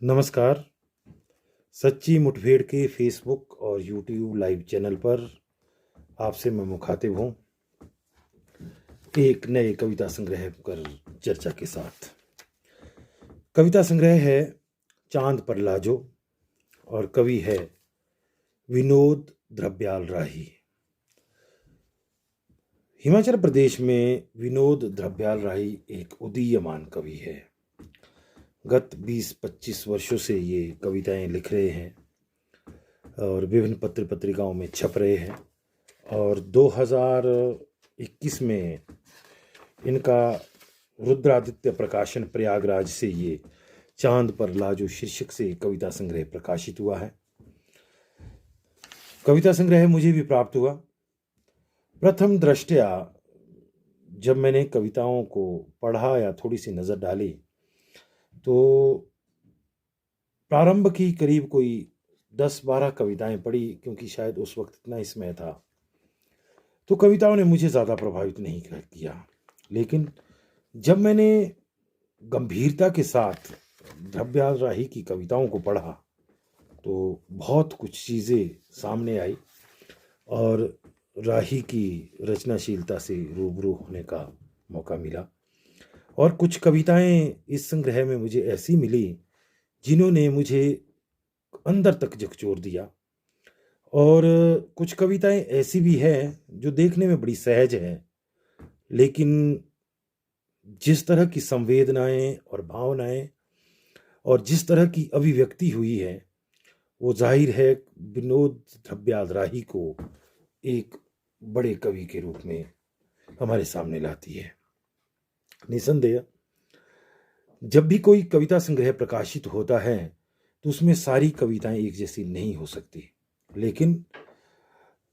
नमस्कार। सच्ची मुठभेड़ के फेसबुक और यूट्यूब लाइव चैनल पर आपसे मैं मुखातिब हूँ एक नए कविता संग्रह पर चर्चा के साथ। कविता संग्रह है चांद पर लाजो और कवि है विनोद द्रव्याल राही। हिमाचल प्रदेश में विनोद द्रव्याल राही एक उदीयमान कवि है। गत 20-25 वर्षों से ये कविताएं लिख रहे हैं और विभिन्न पत्र पत्रिकाओं में छप रहे हैं और 2021 में इनका रुद्रादित्य प्रकाशन प्रयागराज से ये चांद पर लाजो शीर्षक से कविता संग्रह प्रकाशित हुआ है। कविता संग्रह मुझे भी प्राप्त हुआ। प्रथम दृष्टया जब मैंने कविताओं को पढ़ा या थोड़ी सी नज़र डाली तो प्रारंभ की करीब कोई 10-12 कविताएं पढ़ी, क्योंकि शायद उस वक्त इतना ही समय था, तो कविताओं ने मुझे ज़्यादा प्रभावित नहीं किया। लेकिन जब मैंने गंभीरता के साथ द्रव्याल राही की कविताओं को पढ़ा तो बहुत कुछ चीज़ें सामने आई और राही की रचनाशीलता से रूबरू होने का मौका मिला। और कुछ कविताएं इस संग्रह में मुझे ऐसी मिली जिन्होंने मुझे अंदर तक झकझोर दिया, और कुछ कविताएं ऐसी भी हैं जो देखने में बड़ी सहज हैं, लेकिन जिस तरह की संवेदनाएं और भावनाएं और जिस तरह की अभिव्यक्ति हुई है वो जाहिर है विनोद द्रव्याल राही को एक बड़े कवि के रूप में हमारे सामने लाती है। निसंदेह जब भी कोई कविता संग्रह प्रकाशित होता है तो उसमें सारी कविताएं एक जैसी नहीं हो सकती, लेकिन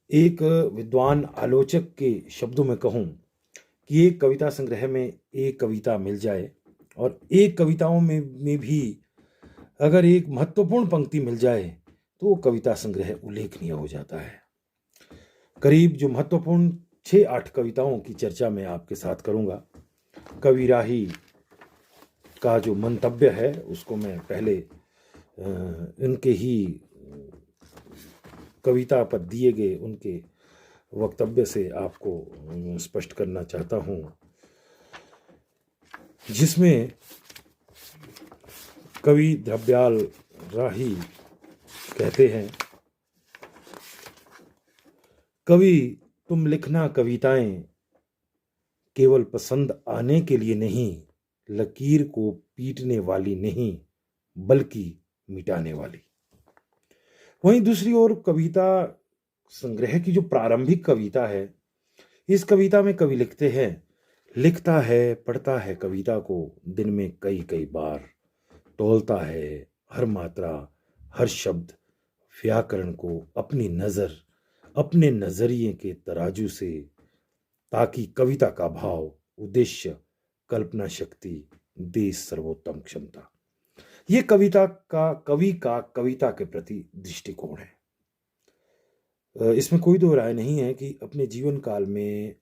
एक विद्वान आलोचक के शब्दों में कहूं कि एक कविता संग्रह में एक कविता मिल जाए और एक कविताओं में भी अगर एक महत्वपूर्ण पंक्ति मिल जाए तो वो कविता संग्रह उल्लेखनीय हो जाता है। करीब जो महत्वपूर्ण 6-8 कविताओं की चर्चा मैं आपके साथ करूंगा। कवि राही का जो मंतव्य है उसको मैं पहले इनके ही कविता पर दिए गए उनके वक्तव्य से आपको स्पष्ट करना चाहता हूं, जिसमें कवि द्रव्याल राही कहते हैं, कवि तुम लिखना कविताएं केवल पसंद आने के लिए नहीं, लकीर को पीटने वाली नहीं बल्कि मिटाने वाली। वहीं दूसरी ओर कविता संग्रह की जो प्रारंभिक कविता है, इस कविता में कवि लिखते हैं, लिखता है पढ़ता है कविता को दिन में कई कई बार, तौलता है हर मात्रा हर शब्द व्याकरण को अपनी नज़र अपने नजरिए के तराजू से, ताकि कविता का भाव उद्देश्य कल्पना शक्ति दे सर्वोत्तम क्षमता। ये कविता का कवि का कविता के प्रति दृष्टिकोण है। इसमें कोई दो राय नहीं है कि अपने जीवन काल में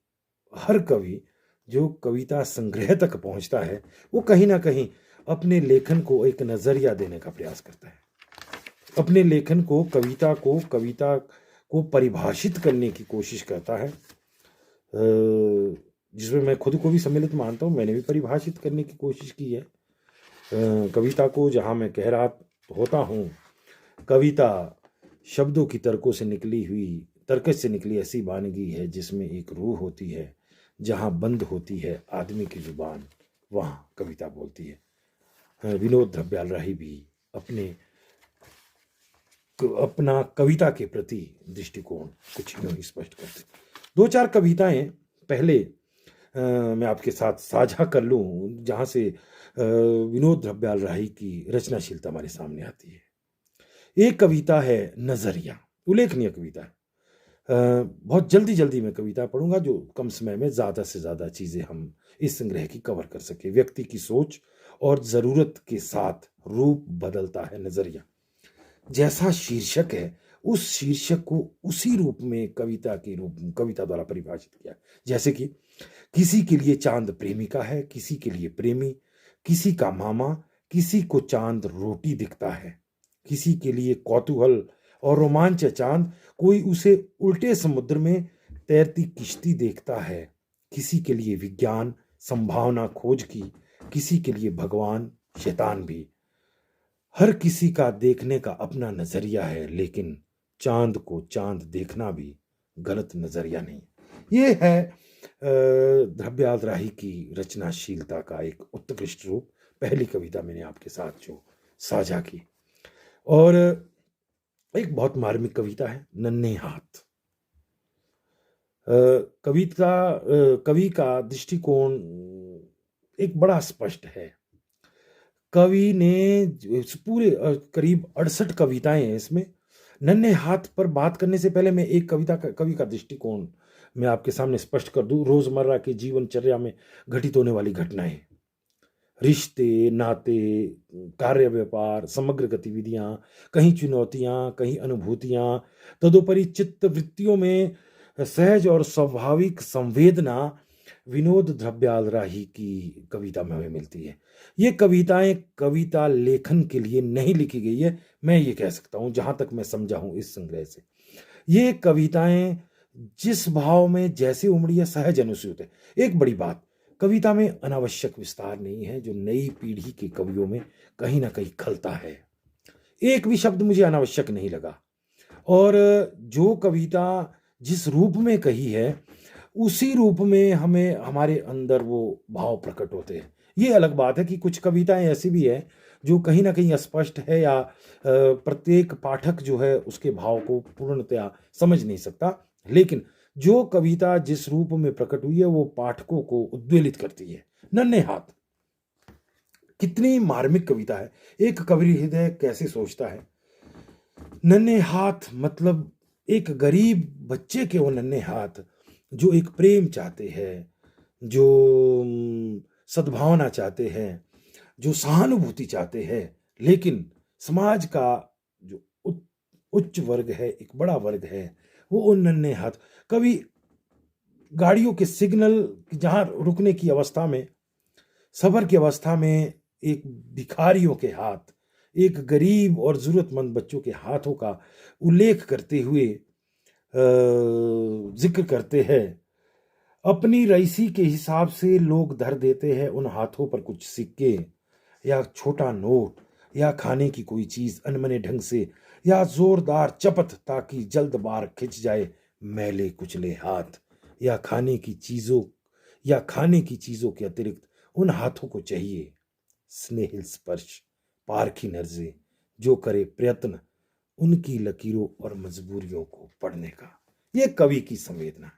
हर कवि जो कविता संग्रह तक पहुंचता है वो कहीं ना कहीं अपने लेखन को एक नजरिया देने का प्रयास करता है, अपने लेखन को कविता को परिभाषित करने की कोशिश करता है, जिसमें मैं खुद को भी सम्मिलित मानता हूँ। मैंने भी परिभाषित करने की कोशिश की है कविता को, जहाँ मैं कह रहा होता हूँ कविता शब्दों की तर्कश से निकली ऐसी वानगी है जिसमें एक रूह होती है, जहाँ बंद होती है आदमी की जुबान वहाँ कविता बोलती है। विनोद द्रव्याल राही भी अपना कविता के प्रति दृष्टिकोण कुछ यूं ही स्पष्ट करते। 2-4 कविताएं पहले मैं आपके साथ साझा कर लूं, जहां से विनोद द्रव्याल राही की रचनाशीलता हमारे सामने आती है। एक कविता है नजरिया, उल्लेखनीय कविता है। बहुत जल्दी मैं कविता पढ़ूंगा जो कम समय में ज्यादा से ज्यादा चीजें हम इस संग्रह की कवर कर सके। व्यक्ति की सोच और जरूरत के साथ रूप बदलता है नजरिया, जैसा शीर्षक है उस शीर्षक को उसी रूप में कविता द्वारा परिभाषित किया। जैसे कि किसी के लिए चांद प्रेमिका है, किसी के लिए प्रेमी, किसी का मामा, किसी को चांद रोटी दिखता है, किसी के लिए कौतूहल और रोमांच है चांद, कोई उसे उल्टे समुद्र में तैरती किश्ती देखता है। किसी के लिए विज्ञान संभावना खोज की, किसी के लिए भगवान शैतान भी। हर किसी का देखने का अपना नजरिया है, लेकिन चांद को चांद देखना भी गलत नजरिया नहीं। ये है द्रव्याल राही की रचनाशीलता का एक उत्कृष्ट रूप। पहली कविता मैंने आपके साथ जो साझा की, और एक बहुत मार्मिक कविता है नन्हे हाथ। कवि का दृष्टिकोण एक बड़ा स्पष्ट है। कवि ने पूरे करीब 68 कविताएं हैं इसमें। नन्हे हाथ पर बात करने से पहले मैं एक कवि का दृष्टिकोण मैं आपके सामने स्पष्ट कर दूं। रोजमर्रा के जीवनचर्या में घटित होने वाली घटनाएं, रिश्ते, नाते, कार्य व्यापार, समग्र गतिविधियां, कहीं चुनौतियां, कहीं अनुभूतियां, तदुपरि चित्त वृत्तियों में सहज और स्वाभाविक संवेदना विनोद द्रव्याल राही की कविता में हमें मिलती है। ये कविताएं कविता लेखन के लिए नहीं लिखी गई है, मैं ये कह सकता हूं जहां तक मैं समझा हूं इस संग्रह से। ये कविताएं जिस भाव में जैसे उमड़ी है सहज अनुसूत है। एक बड़ी बात, कविता में अनावश्यक विस्तार नहीं है जो नई पीढ़ी के कवियों में कहीं ना कहीं खलता है। एक भी शब्द मुझे अनावश्यक नहीं लगा, और जो कविता जिस रूप में कही है उसी रूप में हमें हमारे अंदर वो भाव प्रकट होते हैं। ये अलग बात है कि कुछ कविताएं ऐसी भी है जो कहीं ना कहीं अस्पष्ट है, या प्रत्येक पाठक जो है उसके भाव को पूर्णतया समझ नहीं सकता, लेकिन जो कविता जिस रूप में प्रकट हुई है वो पाठकों को उद्वेलित करती है। नन्हे हाथ कितनी मार्मिक कविता है। एक कवि हृदय कैसे सोचता है। नन्हे हाथ मतलब एक गरीब बच्चे के वो नन्हे हाथ जो एक प्रेम चाहते हैं, जो सद्भावना चाहते हैं, जो सहानुभूति चाहते हैं, लेकिन समाज का जो उच्च वर्ग है, एक बड़ा वर्ग है, वो उन नन्हे हाथ। कभी गाड़ियों के सिग्नल जहां रुकने की अवस्था में, सफर की अवस्था में एक भिखारियों के हाथ, एक गरीब और जरूरतमंद बच्चों के हाथों का उल्लेख करते हुए जिक्र करते हैं। अपनी रईसी के हिसाब से लोग धर देते हैं उन हाथों पर कुछ सिक्के या छोटा नोट, या खाने की कोई चीज अनमने ढंग से, या जोरदार चपत ताकि जल्द बार खिंच जाए मैले कुचले हाथ। या खाने की चीजों के अतिरिक्त उन हाथों को चाहिए स्नेहिल स्पर्श, पारखी नर्जे, जो करे प्रयत्न उनकी लकीरों और मजबूरियों को पढ़ने का। यह कवि की संवेदना है,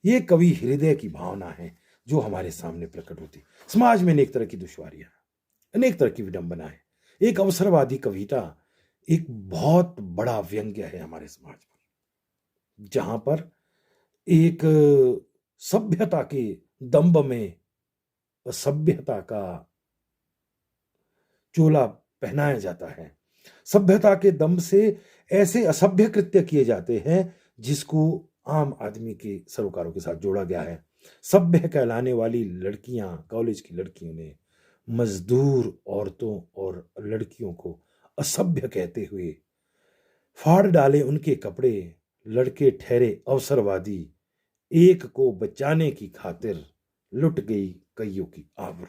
ये कवि हृदय की भावना है जो हमारे सामने प्रकट होती। समाज में अनेक तरह की दुश्वारियां, अनेक तरह की विडंबना है। एक अवसरवादी कविता एक बहुत बड़ा व्यंग्य है हमारे समाज पर, जहां पर एक सभ्यता के दंभ में असभ्यता का चोला पहनाया जाता है। सभ्यता के दंभ से ऐसे असभ्य कृत्य किए जाते हैं जिसको आम आदमी के सरोकारों के साथ जोड़ा गया है। सभ्य कहलाने वाली लड़कियां, कॉलेज की लड़कियों ने मजदूर औरतों और लड़कियों को असभ्य कहते हुए फाड़ डाले उनके कपड़े। लड़के ठहरे अवसरवादी, एक को बचाने की खातिर लुट गई कईयों की आबरू।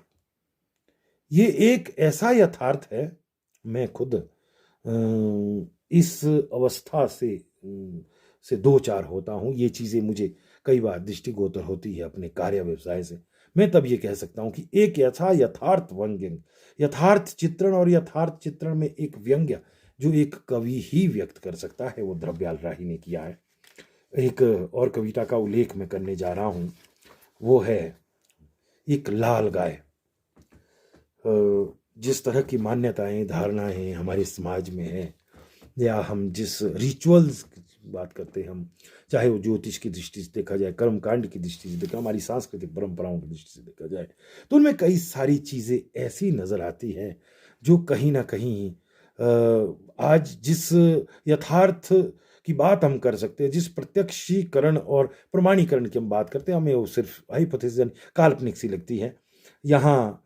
ये एक ऐसा यथार्थ है, मैं खुद इस अवस्था से दो चार होता हूं। ये चीजें मुझे कई बार दृष्टिगोचर होती है अपने कार्य व्यवसाय से। मैं तब ये कह सकता हूं कि एक यथार्थ व्यंग्य, यथार्थ चित्रण, और यथार्थ चित्रण में एक व्यंग्य जो एक कवि ही व्यक्त कर सकता है, वो द्रव्याल राही ने किया है। एक और कविता का उल्लेख मैं करने जा रहा हूं, वो है एक लाल गाय। जिस तरह की मान्यताएं, धारणाएं हमारे समाज में है, या हम जिस रिचुअल्स की बात करते हैं, हम चाहे वो ज्योतिष की दृष्टि से देखा जाए, कर्मकांड की दृष्टि से देखा, हमारी सांस्कृतिक परंपराओं की दृष्टि से देखा जाए, तो उनमें कई सारी चीजें ऐसी नजर आती हैं जो कहीं ना कहीं आज जिस यथार्थ की बात हम कर सकते हैं, जिस प्रत्यक्षीकरण और प्रमाणीकरण की हम बात करते हैं, हमें वो सिर्फ हाइपोथेसिस काल्पनिक सी लगती है। यहाँ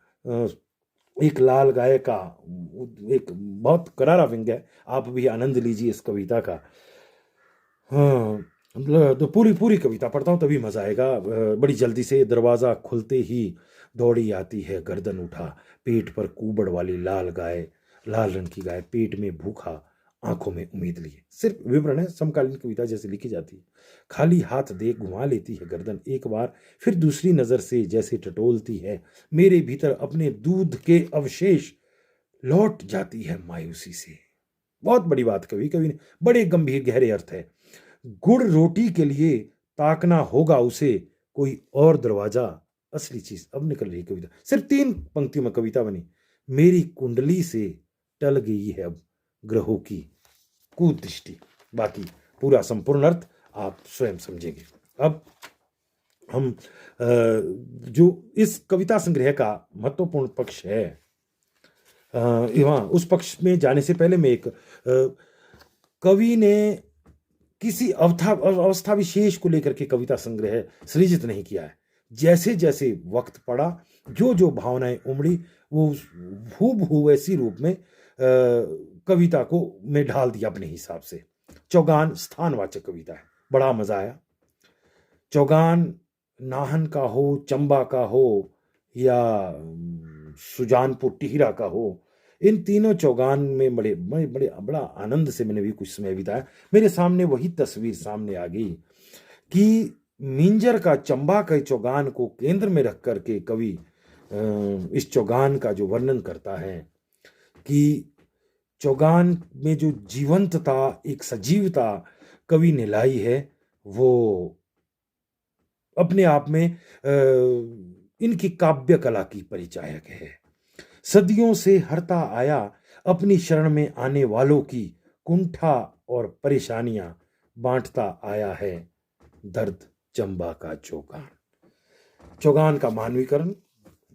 एक लाल गाय का एक बहुत करारा व्यंग्य है, आप भी आनंद लीजिए इस कविता का। हाँ, मतलब तो पूरी पूरी कविता पढ़ता हूँ तभी मजा आएगा। बड़ी जल्दी से दरवाजा खुलते ही दौड़ी आती है, गर्दन उठा, पेट पर कुबड़ वाली लाल गाय, लाल रंग की गाय, पेट में भूखा, आंखों में उम्मीद लिए। सिर्फ विवरण है, समकालीन कविता जैसे लिखी जाती है। खाली हाथ दे घुमा लेती है गर्दन एक बार, फिर दूसरी नजर से जैसे टटोलती है मेरे भीतर अपने दूध के अवशेष, लौट जाती है मायूसी से। बहुत बड़ी बात कवि कवि ने, बड़े गंभीर गहरे अर्थ है। गुड़ रोटी के लिए ताकना होगा उसे कोई और दरवाजा, असली चीज अब निकल रही कविता। सिर्फ 3 पंक्तियों में कविता बनी। मेरी कुंडली से टल गई है अब ग्रहों की कुदृष्टि। बाकी पूरा संपूर्ण अर्थ आप स्वयं समझेंगे। अब हम जो इस कविता संग्रह का महत्वपूर्ण पक्ष है, वहां उस पक्ष में जाने से पहले मैं एक कवि ने किसी अवस्था विशेष को लेकर के कविता संग्रह सृजित नहीं किया है। जैसे जैसे वक्त पड़ा, जो जो भावनाएं उमड़ी, वो हूबहू वैसी रूप में कविता को में ढाल दिया अपने हिसाब से। चौगान स्थानवाचक कविता है, बड़ा मजा आया। चौगान नाहन का हो, चंबा का हो, या सुजानपुर टिहरा का हो, इन तीनों चौगान में बड़े बड़े बड़े बड़ा आनंद से मैंने भी कुछ समय बिताया। मेरे सामने वही तस्वीर सामने आ गई कि मिंजर का चंबा के चौगान को केंद्र में रख करके कवि इस चौगान का जो वर्णन करता है कि चौगान में जो जीवंतता, एक सजीवता कवि ने लाई है, वो अपने आप में इनकी काव्य कला की परिचायक है। सदियों से हरता आया अपनी शरण में आने वालों की कुंठा और परेशानियां बांटता आया है दर्द चंबा का चौगान। चौगान का मानवीकरण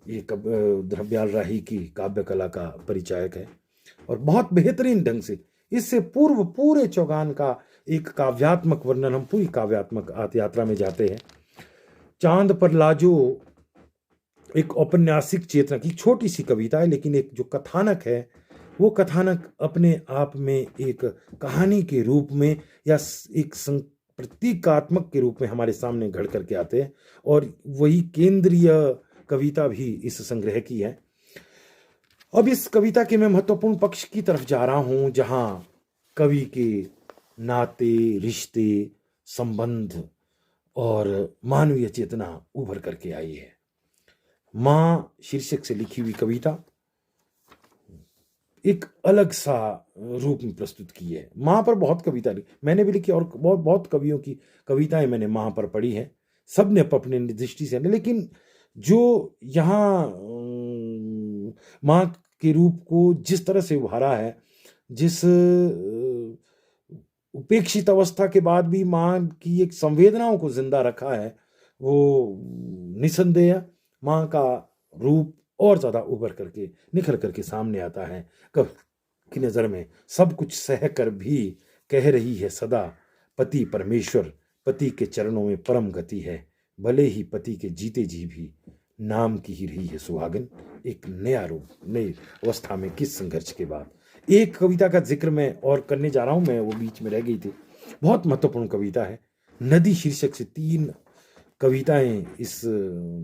ये द्रव्याल राही की काव्य कला का परिचायक है और बहुत बेहतरीन ढंग से इससे पूर्व पूरे चौगान का एक काव्यात्मक वर्णन, हम पूरी काव्यात्मक यात्रा में जाते हैं। चांद पर लाजो एक औपन्यासिक चेतना की छोटी सी कविता है, लेकिन एक जो कथानक है वो कथानक अपने आप में एक कहानी के रूप में या एक प्रतीकात्मक के रूप में हमारे सामने घड़ करके आते हैं, और वही केंद्रीय कविता भी इस संग्रह की है। अब इस कविता के मैं महत्वपूर्ण पक्ष की तरफ जा रहा हूं, जहां कवि के नाते, रिश्ते, संबंध और मानवीय चेतना उभर करके आई है। मां शीर्षक से लिखी हुई कविता एक अलग सा रूप में प्रस्तुत की है। मां पर बहुत कविता मैंने भी लिखी और बहुत बहुत कवियों की कविताएं मैंने मां पर पढ़ी है, सब ने अपने दृष्टि से, लेकिन जो यहाँ मां के रूप को जिस तरह से उभारा है, जिस उपेक्षित अवस्था के बाद भी मां की एक संवेदनाओं को जिंदा रखा है, वो निसंदेह मां का रूप और ज्यादा उभर करके निखर करके सामने आता है। कब की नजर में सब कुछ सह कर भी कह रही है सदा, पति परमेश्वर, पति के चरणों में परम गति है, भले ही पति के जीते जी भी नाम की ही रही है सुहागन। एक नया रूप, नई अवस्था में किस संघर्ष के बाद। एक कविता का जिक्र मैं और करने जा रहा हूं, मैं वो बीच में रह गई थी, बहुत महत्वपूर्ण कविता है। नदी शीर्षक से 3 कविताएं, इस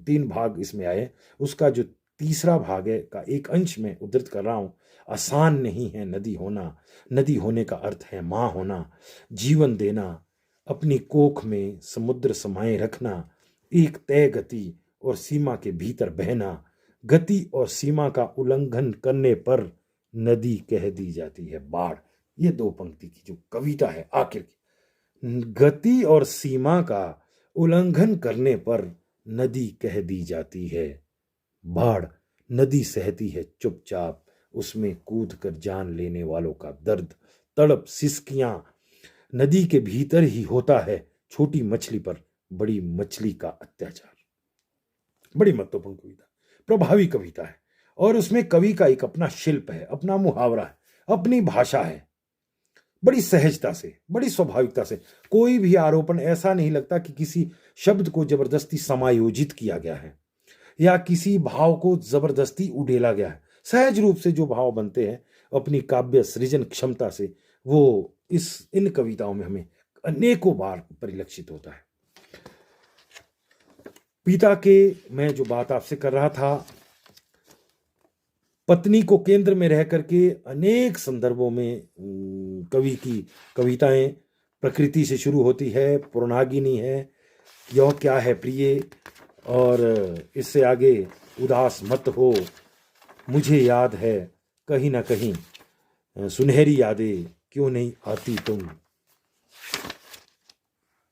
3 भाग इसमें आए। उसका जो तीसरा भाग है का एक अंश में उद्धृत कर रहा हूं। आसान नहीं है नदी होना, नदी होने का अर्थ है मां होना, जीवन देना, अपनी कोख में समुद्र समाये रखना, एक तय गति और सीमा के भीतर बहना, गति और सीमा का उल्लंघन करने पर नदी कह दी जाती है बाढ़। ये 2 पंक्ति की जो कविता है, आखिर की गति और सीमा का उल्लंघन करने पर नदी कह दी जाती है बाढ़। नदी सहती है चुपचाप, उसमें कूद कर जान लेने वालों का दर्द, तड़प, सिसकियां। नदी के भीतर ही होता है छोटी मछली पर बड़ी मछली का अत्याचार। बड़ी महत्वपूर्ण कविता, प्रभावी कविता है, और उसमें कवि का एक अपना शिल्प है, अपना मुहावरा है, अपनी भाषा है। बड़ी सहजता से, बड़ी स्वाभाविकता से, कोई भी आरोपण ऐसा नहीं लगता कि किसी शब्द को जबरदस्ती समायोजित किया गया है या किसी भाव को जबरदस्ती उड़ेला गया है। सहज रूप से जो भाव बनते हैं अपनी काव्य सृजन क्षमता से, वो इन कविताओं में हमें अनेकों बार परिलक्षित होता है। पिता के, मैं जो बात आपसे कर रहा था, पत्नी को केंद्र में रह करके अनेक संदर्भों में कवि की कविताएं प्रकृति से शुरू होती है, पुराणागिनी है, यह क्या है प्रिय, और इससे आगे उदास मत हो, मुझे याद है कहीं ना कहीं, सुनहरी यादें क्यों नहीं आती तुम।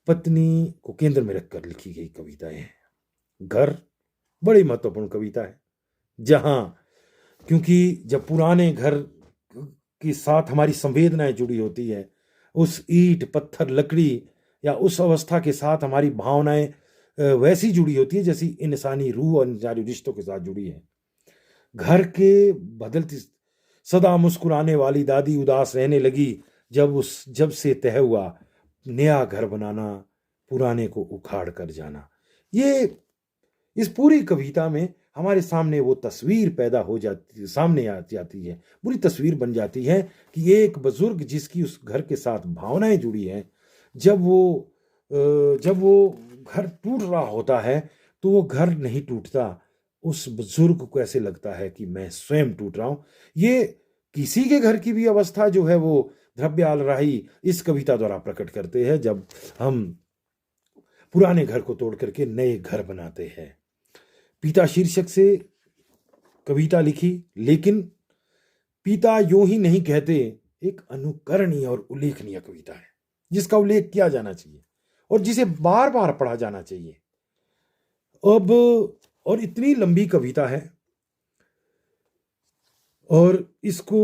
पत्नी को केंद्र में रखकर लिखी गई कविताएं हैं। घर बड़ी महत्वपूर्ण कविता है, जहां, क्योंकि जब पुराने घर के साथ हमारी संवेदनाएं जुड़ी होती है, उस ईंट पत्थर लकड़ी या उस अवस्था के साथ हमारी भावनाएं वैसी जुड़ी होती है जैसी इंसानी रूह और इंसानी रिश्तों के साथ जुड़ी है। घर के बदलती, सदा मुस्कुराने वाली दादी उदास रहने लगी जब से तय हुआ नया घर बनाना, पुराने को उखाड़ कर जाना। ये इस पूरी कविता में हमारे सामने वो तस्वीर पैदा हो जाती, सामने आ जाती है, पूरी तस्वीर बन जाती है कि एक बुजुर्ग जिसकी उस घर के साथ भावनाएं जुड़ी हैं, जब वो घर टूट रहा होता है तो वो घर नहीं टूटता, उस बुजुर्ग को ऐसे लगता है कि मैं स्वयं टूट रहा हूं। ये किसी के घर की भी अवस्था जो है वो द्रव्याल राही इस कविता द्वारा प्रकट करते हैं, जब हम पुराने घर को तोड़ करके नए घर बनाते हैं। पिता शीर्षक से कविता लिखी, लेकिन पिता यूं ही नहीं कहते, एक अनुकरणीय और उल्लेखनीय कविता है जिसका उल्लेख किया जाना चाहिए और जिसे बार बार पढ़ा जाना चाहिए। अब और इतनी लंबी कविता है और इसको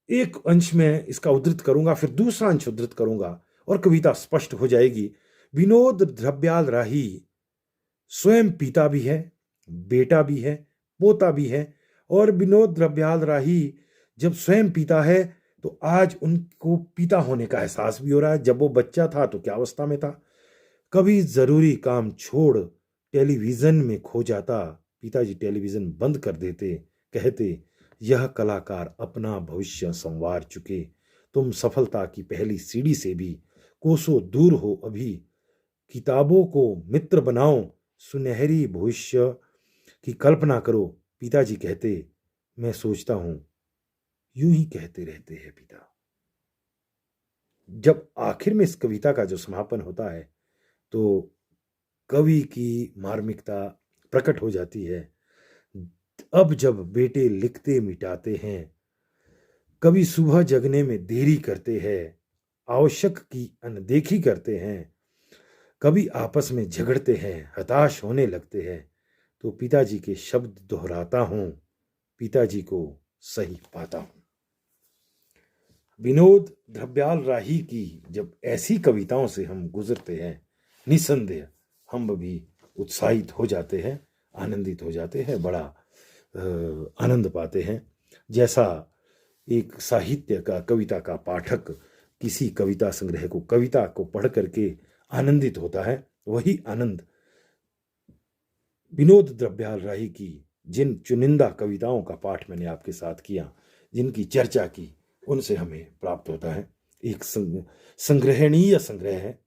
एक अंश में इसका उद्धृत करूंगा, फिर दूसरा अंश उद्धृत करूंगा और कविता स्पष्ट हो जाएगी। विनोद द्रव्याल राही स्वयं पिता भी है, बेटा भी है, पोता भी है। और विनोद द्रव्याल राही जब स्वयं पिता है तो आज उनको पिता होने का एहसास भी हो रहा है। जब वो बच्चा था तो क्या अवस्था में था। कभी जरूरी काम छोड़ टेलीविजन में खो जाता, पिताजी टेलीविजन बंद कर देते, कहते यह कलाकार अपना भविष्य संवार चुके, तुम सफलता की पहली सीढ़ी से भी कोसों दूर हो अभी, किताबों को मित्र बनाओ, सुनहरी भविष्य की कल्पना करो। पिताजी कहते, मैं सोचता हूं यूं ही कहते रहते हैं पिता। जब आखिर में इस कविता का जो समापन होता है तो कवि की मार्मिकता प्रकट हो जाती है। अब जब बेटे लिखते मिटाते हैं, कभी सुबह जगने में देरी करते हैं, आवश्यक की अनदेखी करते हैं, कभी आपस में झगड़ते हैं, हताश होने लगते हैं, तो पिताजी के शब्द दोहराता हूं, पिताजी को सही पाता हूं। विनोद द्रव्याल राही की जब ऐसी कविताओं से हम गुजरते हैं, निसंदेह हम भी उत्साहित हो जाते हैं, आनंदित हो जाते हैं, बड़ा आनंद पाते हैं। जैसा एक साहित्य का, कविता का पाठक किसी कविता संग्रह को, कविता को पढ़ करके आनंदित होता है, वही आनंद विनोद द्रव्याल राही की जिन चुनिंदा कविताओं का पाठ मैंने आपके साथ किया, जिनकी चर्चा की, उनसे हमें प्राप्त होता है। एक संग्रहणीय संग्रह है।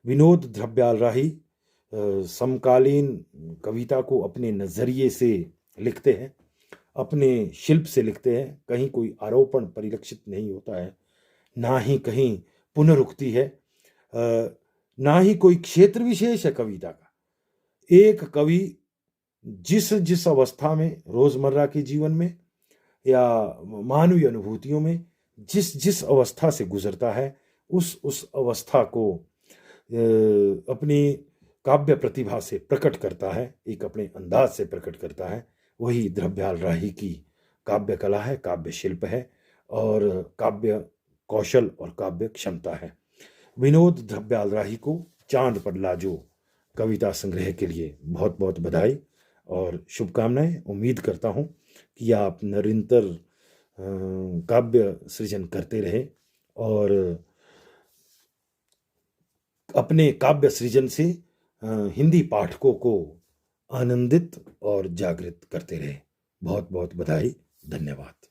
विनोद द्रव्याल राही समकालीन कविता को अपने नजरिए से लिखते हैं, अपने शिल्प से लिखते हैं। कहीं कोई आरोपण परिलक्षित नहीं होता है, ना ही कहीं पुनरुक्ति है, ना ही कोई क्षेत्र विशेष है कविता का। एक कवि जिस जिस अवस्था में, रोजमर्रा के जीवन में या मानवीय अनुभूतियों में जिस जिस अवस्था से गुजरता है, उस अवस्था को अपनी काव्य प्रतिभा से प्रकट करता है, एक अपने अंदाज से प्रकट करता है। वही द्रव्याल राही की काव्य कला है, काव्य शिल्प है और काव्य कौशल और काव्य क्षमता है। विनोद द्रव्याल राही को चांद पर लाजो कविता संग्रह के लिए बहुत बहुत बधाई और शुभकामनाएं। उम्मीद करता हूं कि आप निरंतर काव्य सृजन करते रहें और अपने काव्य सृजन से हिंदी पाठकों को आनंदित और जागृत करते रहें। बहुत बहुत बधाई, धन्यवाद।